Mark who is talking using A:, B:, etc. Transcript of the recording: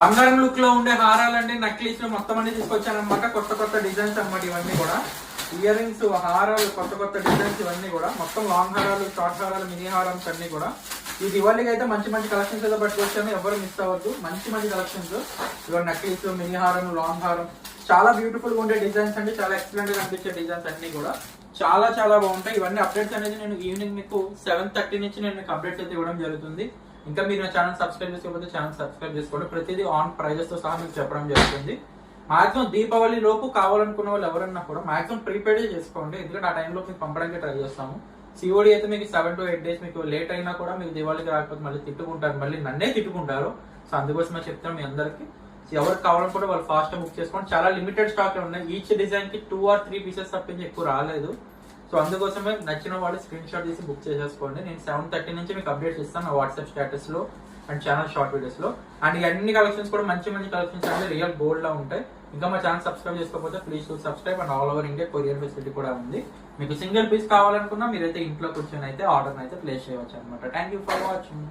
A: బంగారం లుక్ లో ఉండే హారాలండి, నక్లీస్ లో మొత్తం అన్ని తీసుకొచ్చాను అనమాట. కొత్త కొత్త డిజైన్స్ అన్నమాట ఇవన్నీ కూడా. ఇయర్ రింగ్స్, హారాలు, కొత్త కొత్త డిజైన్స్ ఇవన్నీ కూడా. మొత్తం లాంగ్ హారాలు, షార్ట్ హారాలు, మినీ హారాలు అన్ని కూడా. ఈ దివాళీకి అయితే మంచి మంచి కలెక్షన్స్ అయితే పట్టుకొచ్చాను, ఎవరు మిస్ అవ్వద్దు. మంచి మంచి కలెక్షన్స్, ఇవన్నీ నక్లీస్, మినీ హారం, లాంగ్ హారం, చాలా బ్యూటిఫుల్ గా ఉండే డిజైన్స్ అండి. చాలా ఎక్సలెంట్ గా అనిపించే డిజైన్స్ అన్ని కూడా చాలా చాలా బాగుంటాయి. ఇవన్నీ అప్డేట్స్ అనేది నేను ఈవినింగ్ మీకు 7:30 నుంచి నేను మీకు అప్డేట్స్ అయితే ఇవ్వడం జరుగుతుంది. ఇంకా మీరు నా ఛానల్ సబ్స్క్రైబ్ చేసుకోకపోతే ఛానల్ సబ్స్క్రైబ్ చేసుకోండి. ప్రతిదీ ఆన్ ప్రైజెస్ తో సహా మీకు చెప్పడం జరుగుతుంది. మాక్సిమం దీపావళి లోపు కావాలనుకున్న వాళ్ళు ఎవరన్నా కూడా మాక్సిమం ప్రీపెయిడ్ చేసుకోండి, ఎందుకంటే ఆ టైంలో మీకు పంపడానికి ట్రై చేస్తాము. సిఓడి అయితే మీకు 7 to 8 days, మీకు లేట్ అయినా కూడా మీకు దీపావళికి రాకపోతే మళ్ళీ తిట్టుకుంటారు, మళ్ళీ నన్నే తిట్టుకుంటారు. సో అందుకోసమే చెప్తాను మీ అందరికి, ఎవరికి కావాలనుకుంటే వాళ్ళు ఫాస్ట్ బుక్ చేసుకోండి. చాలా లిమిటెడ్ స్టాక్ ఉన్నాయి. ఈచ్ డిజైన్ కి 2 or 3 పీసెస్ తప్పించి ఎక్కువ రాలేదు. సో అందుకోసమే నచ్చిన వాళ్ళు స్క్రీన్ షాట్ తీసి బుక్ చేసేసుకోండి. నేను 7:30 నుంచి మీకు అప్డేట్స్ ఇస్తాను నా వాట్సాప్ స్టేటస్ లో అండ్ ఛానల్ షార్ట్ వీడియోస్ లో. అండ్ ఈ అన్ని కలెక్షన్స్ కూడా మంచి మంచి కలెక్షన్స్ అంటే రియల్ గోల్డ్ లా ఉంటాయి. ఇంకా మా ఛానల్ సబ్స్క్రైబ్ చేసుకోకపోతే please subscribe. And all over India courier facility కూడా ఉంది. మీకు సింగిల్ పీస్ కావాలనుకున్నా మీరైతే ఇంట్లో కూర్చొని అయితే ఆర్డర్ అయితే ప్లేస్ చేయవచ్చు అనమాట. Thank you for watching.